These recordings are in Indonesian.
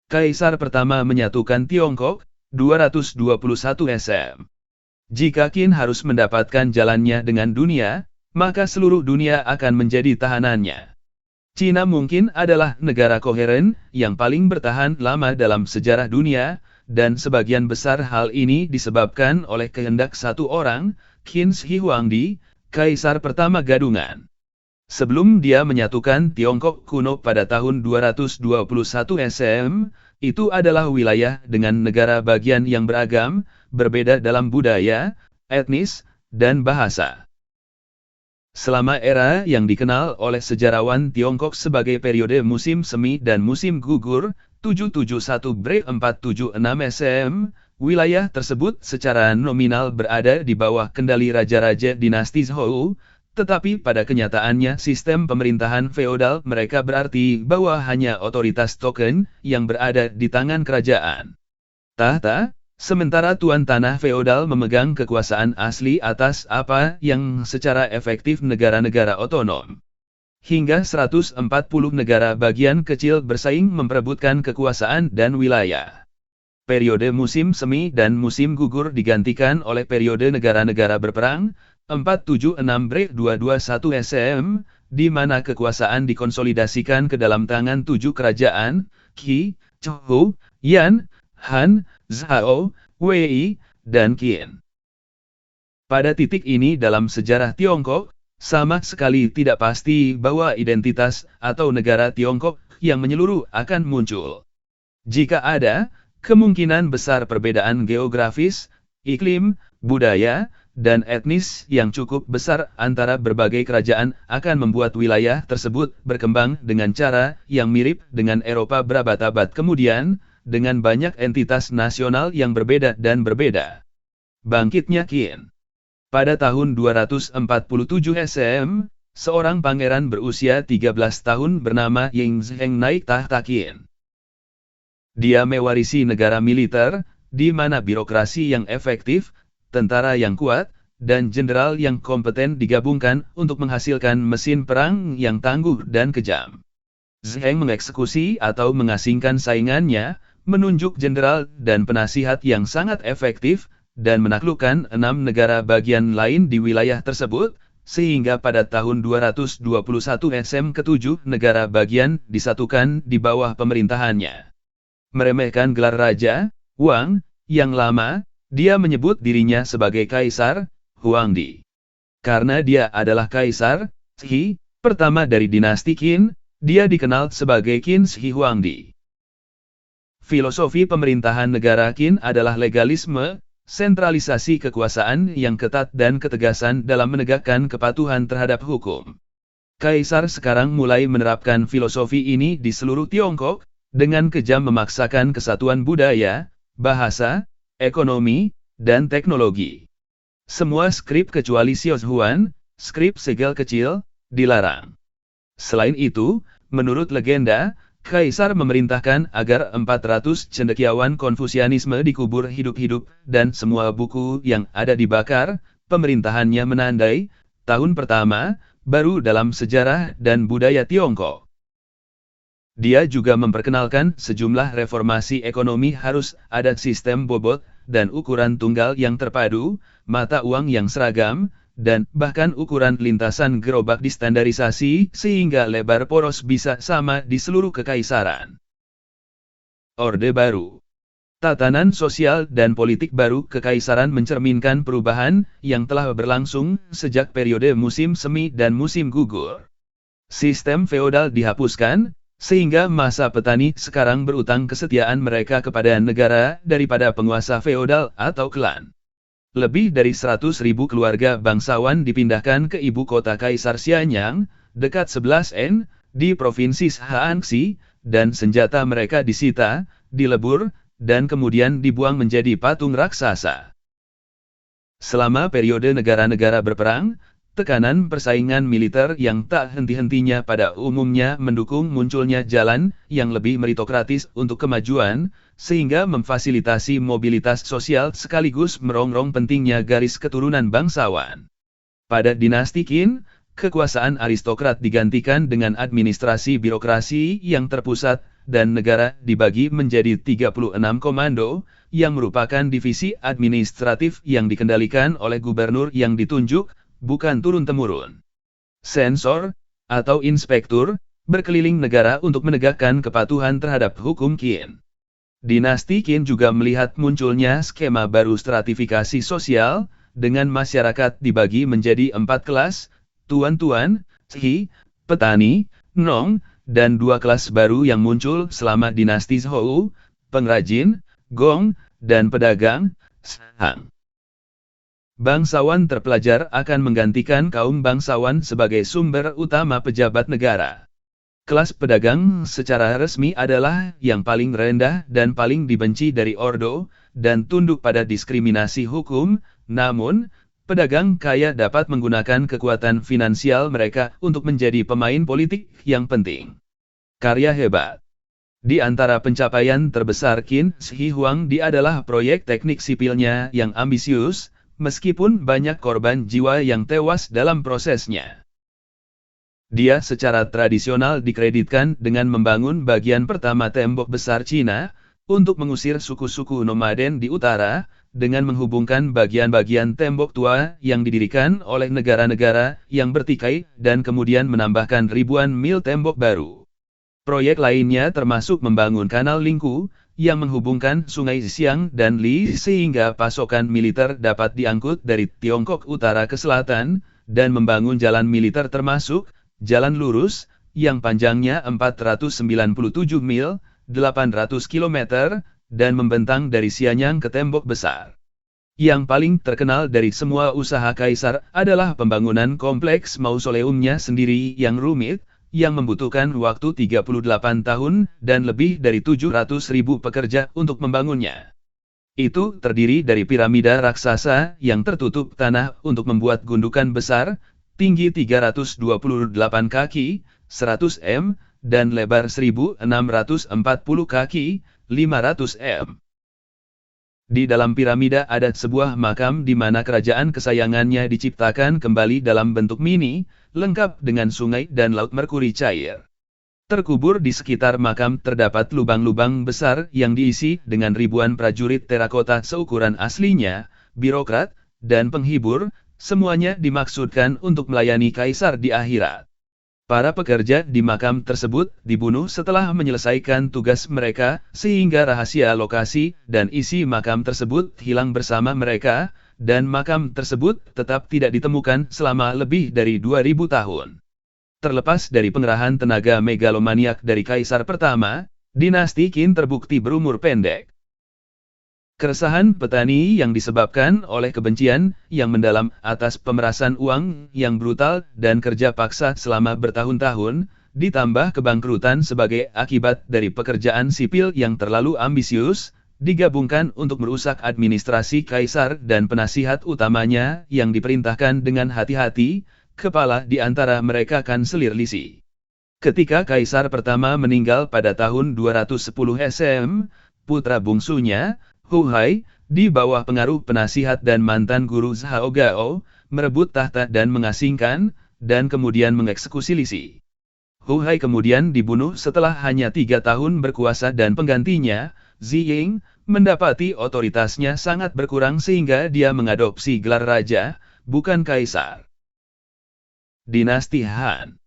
Kaisar pertama menyatukan Tiongkok, 221 SM. Jika Qin harus mendapatkan jalannya dengan dunia, maka seluruh dunia akan menjadi tahanannya. Cina mungkin adalah negara koheren yang paling bertahan lama dalam sejarah dunia, dan sebagian besar hal ini disebabkan oleh kehendak satu orang, Qin Shi Huangdi, Kaisar pertama Gadungan. Sebelum dia menyatukan Tiongkok kuno pada tahun 221 SM, itu adalah wilayah dengan negara bagian yang beragam, berbeda dalam budaya, etnis, dan bahasa. Selama era yang dikenal oleh sejarawan Tiongkok sebagai periode musim semi dan musim gugur, 771-476 SM, wilayah tersebut secara nominal berada di bawah kendali raja-raja dinasti Zhou, tetapi pada kenyataannya sistem pemerintahan feodal mereka berarti bahwa hanya otoritas token yang berada di tangan kerajaan tahta, sementara tuan tanah feodal memegang kekuasaan asli atas apa yang secara efektif negara-negara otonom. Hingga 140 negara bagian kecil bersaing memperebutkan kekuasaan dan wilayah. Periode musim semi dan musim gugur digantikan oleh periode negara-negara berperang, 476-221 SM, di mana kekuasaan dikonsolidasikan ke dalam tangan 7 kerajaan, Qi, Zhou, Yan, Han, Zhao, Wei, dan Qin. Pada titik ini dalam sejarah Tiongkok, sama sekali tidak pasti bahwa identitas atau negara Tiongkok yang menyeluruh akan muncul. Jika ada, kemungkinan besar perbedaan geografis, iklim, budaya, dan etnis yang cukup besar antara berbagai kerajaan akan membuat wilayah tersebut berkembang dengan cara yang mirip dengan Eropa berabad-abad kemudian, dengan banyak entitas nasional yang berbeda dan berbeda. Bangkitnya Qin. Pada tahun 247 SM, seorang pangeran berusia 13 tahun bernama Ying Zheng naik tahta Qin. Dia mewarisi negara militer, di mana birokrasi yang efektif, tentara yang kuat, dan jenderal yang kompeten digabungkan untuk menghasilkan mesin perang yang tangguh dan kejam. Zheng mengeksekusi atau mengasingkan saingannya, menunjuk jenderal dan penasihat yang sangat efektif, dan menaklukkan 6 negara bagian lain di wilayah tersebut, sehingga pada tahun 221 SM ke-7 negara bagian disatukan di bawah pemerintahannya. Meremehkan gelar raja, Wang, yang lama, dia menyebut dirinya sebagai Kaisar Huangdi. Karena dia adalah Kaisar Shi pertama dari dinasti Qin, dia dikenal sebagai Qin Shi Huangdi. Filosofi pemerintahan negara Qin adalah legalisme, sentralisasi kekuasaan yang ketat dan ketegasan dalam menegakkan kepatuhan terhadap hukum. Kaisar sekarang mulai menerapkan filosofi ini di seluruh Tiongkok, dengan kejam memaksakan kesatuan budaya, bahasa, ekonomi, dan teknologi. Semua skrip kecuali Xiaozuan, skrip segel kecil, dilarang. Selain itu, menurut legenda, Kaisar memerintahkan agar 400 cendekiawan Konfusianisme dikubur hidup-hidup, dan semua buku yang ada dibakar. Pemerintahannya menandai tahun pertama baru dalam sejarah dan budaya Tiongkok. Dia juga memperkenalkan sejumlah reformasi ekonomi harus ada sistem bobot dan ukuran tunggal yang terpadu, mata uang yang seragam, dan bahkan ukuran lintasan gerobak distandarisasi sehingga lebar poros bisa sama di seluruh kekaisaran. Orde Baru. Tatanan sosial dan politik baru kekaisaran mencerminkan perubahan yang telah berlangsung sejak periode musim semi dan musim gugur. Sistem feodal dihapuskan, sehingga masa petani sekarang berutang kesetiaan mereka kepada negara daripada penguasa feodal atau klan. Lebih dari 100.000 keluarga bangsawan dipindahkan ke ibu kota Kaisar Xianyang, dekat 11N, di provinsi Shaanxi, dan senjata mereka disita, dilebur, dan kemudian dibuang menjadi patung raksasa. Selama periode negara-negara berperang, tekanan persaingan militer yang tak henti-hentinya pada umumnya mendukung munculnya jalan yang lebih meritokratis untuk kemajuan, sehingga memfasilitasi mobilitas sosial sekaligus merongrong pentingnya garis keturunan bangsawan. Pada dinasti Qin, kekuasaan aristokrat digantikan dengan administrasi birokrasi yang terpusat, dan negara dibagi menjadi 36 komando, yang merupakan divisi administratif yang dikendalikan oleh gubernur yang ditunjuk, bukan turun-temurun. Sensor, atau inspektur, berkeliling negara untuk menegakkan kepatuhan terhadap hukum Qin. Dinasti Qin juga melihat munculnya skema baru stratifikasi sosial, dengan masyarakat dibagi menjadi 4 kelas, tuan-tuan, Shi, petani, Nong, dan 2 kelas baru yang muncul selama dinasti Zhou, pengrajin, Gong, dan pedagang, Shang. Bangsawan terpelajar akan menggantikan kaum bangsawan sebagai sumber utama pejabat negara. Kelas pedagang secara resmi adalah yang paling rendah dan paling dibenci dari ordo, dan tunduk pada diskriminasi hukum, namun, pedagang kaya dapat menggunakan kekuatan finansial mereka untuk menjadi pemain politik yang penting. Karya hebat. Di antara pencapaian terbesar Qin Shi Huang adalah proyek teknik sipilnya yang ambisius, meskipun banyak korban jiwa yang tewas dalam prosesnya. Dia secara tradisional dikreditkan dengan membangun bagian pertama tembok besar Cina, untuk mengusir suku-suku nomaden di utara, dengan menghubungkan bagian-bagian tembok tua yang didirikan oleh negara-negara yang bertikai, dan kemudian menambahkan ribuan mil tembok baru. Proyek lainnya termasuk membangun kanal Lingku, yang menghubungkan sungai Xiang dan Li sehingga pasokan militer dapat diangkut dari Tiongkok utara ke selatan, dan membangun jalan militer termasuk jalan lurus, yang panjangnya 497 mil, 800 km, dan membentang dari Xianyang ke tembok besar. Yang paling terkenal dari semua usaha kaisar adalah pembangunan kompleks mausoleumnya sendiri yang rumit, yang membutuhkan waktu 38 tahun, dan lebih dari 700.000 pekerja untuk membangunnya. Itu terdiri dari piramida raksasa yang tertutup tanah untuk membuat gundukan besar, tinggi 328 kaki, 100 m, dan lebar 1640 kaki, 500 m. Di dalam piramida ada sebuah makam di mana kerajaan kesayangannya diciptakan kembali dalam bentuk mini, lengkap dengan sungai dan laut merkuri cair. Terkubur di sekitar makam terdapat lubang-lubang besar yang diisi dengan ribuan prajurit terakota seukuran aslinya, birokrat, dan penghibur, semuanya dimaksudkan untuk melayani kaisar di akhirat. Para pekerja di makam tersebut dibunuh setelah menyelesaikan tugas mereka, sehingga rahasia lokasi dan isi makam tersebut hilang bersama mereka, dan makam tersebut tetap tidak ditemukan selama lebih dari 2000 tahun. Terlepas dari pengerahan tenaga megalomaniak dari kaisar pertama, dinasti Qin terbukti berumur pendek. Keresahan petani yang disebabkan oleh kebencian yang mendalam atas pemerasan uang yang brutal dan kerja paksa selama bertahun-tahun, ditambah kebangkrutan sebagai akibat dari pekerjaan sipil yang terlalu ambisius, digabungkan untuk merusak administrasi kaisar dan penasihat utamanya yang diperintahkan dengan hati-hati, kepala di antara mereka kanselir Lisi. Ketika kaisar pertama meninggal pada tahun 210 SM, putra bungsunya, Hu Hai, di bawah pengaruh penasihat dan mantan guru Zhao Gao, merebut tahta dan mengasingkan, dan kemudian mengeksekusi Lisi. Hu Hai kemudian dibunuh setelah hanya 3 tahun berkuasa dan penggantinya, Zi Ying, mendapati otoritasnya sangat berkurang sehingga dia mengadopsi gelar raja, bukan kaisar. Dinasti Han.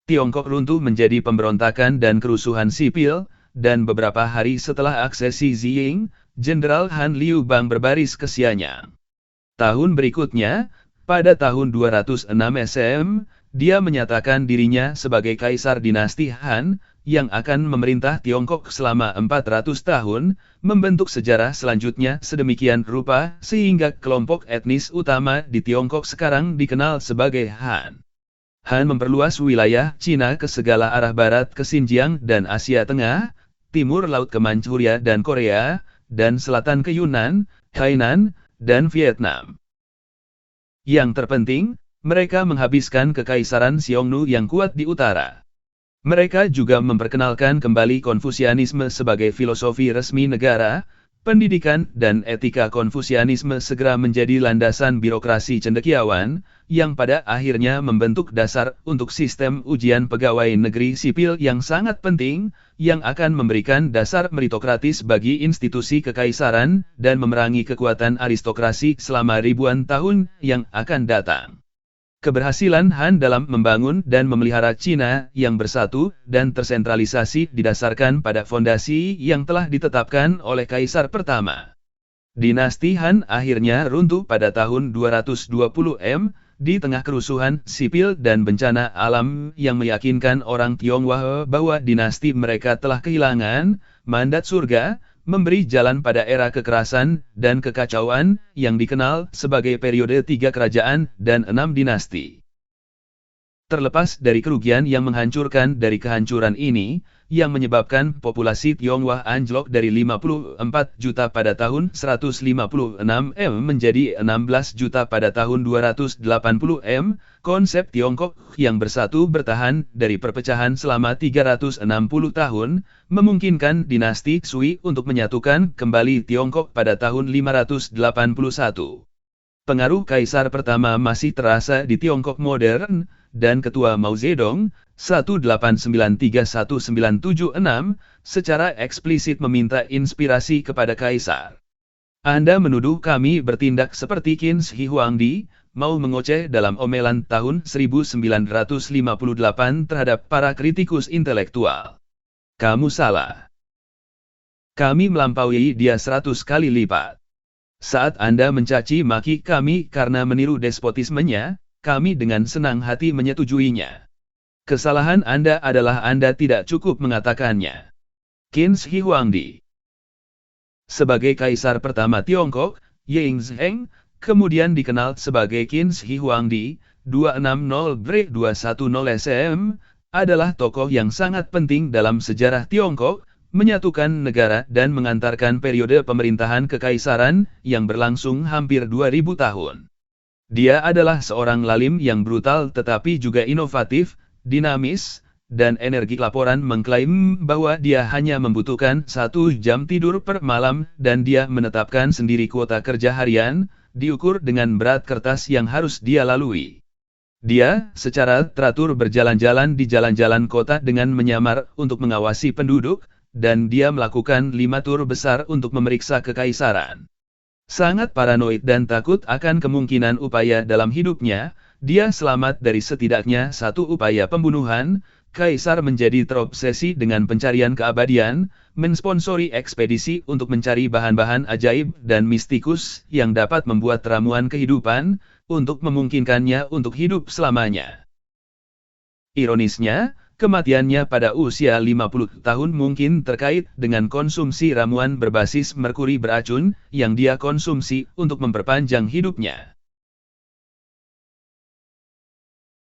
Tiongkok runtuh menjadi pemberontakan dan kerusuhan sipil, dan beberapa hari setelah aksesi Zi Ying, Jenderal Han Liu Bang berbaris ke Xianyang. Tahun berikutnya, pada tahun 206 SM, dia menyatakan dirinya sebagai kaisar dinasti Han, yang akan memerintah Tiongkok selama 400 tahun, membentuk sejarah selanjutnya sedemikian rupa sehingga kelompok etnis utama di Tiongkok sekarang dikenal sebagai Han. Han memperluas wilayah Cina ke segala arah barat ke Xinjiang dan Asia Tengah, timur laut ke Manchuria dan Korea, dan selatan ke Yunnan, Hainan, dan Vietnam. Yang terpenting, mereka menghabiskan kekaisaran Xiongnu yang kuat di utara. Mereka juga memperkenalkan kembali Konfusianisme sebagai filosofi resmi negara, pendidikan dan etika Konfusianisme segera menjadi landasan birokrasi cendekiawan, yang pada akhirnya membentuk dasar untuk sistem ujian pegawai negeri sipil yang sangat penting, yang akan memberikan dasar meritokratis bagi institusi kekaisaran, dan memerangi kekuatan aristokrasi selama ribuan tahun yang akan datang. Keberhasilan Han dalam membangun dan memelihara Cina yang bersatu dan tersentralisasi didasarkan pada fondasi yang telah ditetapkan oleh Kaisar pertama. Dinasti Han akhirnya runtuh pada tahun 220 M, di tengah kerusuhan sipil dan bencana alam yang meyakinkan orang Tionghoa bahwa dinasti mereka telah kehilangan mandat surga, memberi jalan pada era kekerasan dan kekacauan yang dikenal sebagai periode 3 kerajaan dan 6 dinasti. Terlepas dari kerugian yang menghancurkan dari kehancuran ini, yang menyebabkan populasi Tionghoa anjlok dari 54 juta pada tahun 156 M menjadi 16 juta pada tahun 280 M, konsep Tiongkok yang bersatu bertahan dari perpecahan selama 360 tahun, memungkinkan dinasti Sui untuk menyatukan kembali Tiongkok pada tahun 581. Pengaruh Kaisar pertama masih terasa di Tiongkok modern, dan Ketua Mao Zedong, 1893-1976, secara eksplisit meminta inspirasi kepada Kaisar. Anda menuduh kami bertindak seperti Qin Shi Huangdi, Mao mengoceh dalam omelan tahun 1958 terhadap para kritikus intelektual. Kamu salah. Kami melampaui dia 100 kali lipat. Saat Anda mencaci maki kami karena meniru despotismenya, kami dengan senang hati menyetujuinya. Kesalahan Anda adalah Anda tidak cukup mengatakannya. Qin Shi Huangdi. Sebagai Kaisar pertama Tiongkok, Yingzheng, kemudian dikenal sebagai Qin Shi Huangdi, 260-210 SM, adalah tokoh yang sangat penting dalam sejarah Tiongkok, menyatukan negara dan mengantarkan periode pemerintahan kekaisaran yang berlangsung hampir 2000 tahun. Dia adalah seorang lalim yang brutal tetapi juga inovatif, dinamis, dan energi. Laporan mengklaim bahwa dia hanya membutuhkan 1 jam tidur per malam dan dia menetapkan sendiri kuota kerja harian, diukur dengan berat kertas yang harus dia lalui. Dia, secara teratur berjalan-jalan di jalan-jalan kota dengan menyamar untuk mengawasi penduduk, dan dia melakukan 5 tur besar untuk memeriksa kekaisaran. Sangat paranoid dan takut akan kemungkinan upaya dalam hidupnya, dia selamat dari setidaknya 1 upaya pembunuhan. Kaisar menjadi terobsesi dengan pencarian keabadian, mensponsori ekspedisi untuk mencari bahan-bahan ajaib dan mistikus yang dapat membuat ramuan kehidupan, untuk memungkinkannya untuk hidup selamanya. Ironisnya, kematiannya pada usia 50 tahun mungkin terkait dengan konsumsi ramuan berbasis merkuri beracun yang dia konsumsi untuk memperpanjang hidupnya.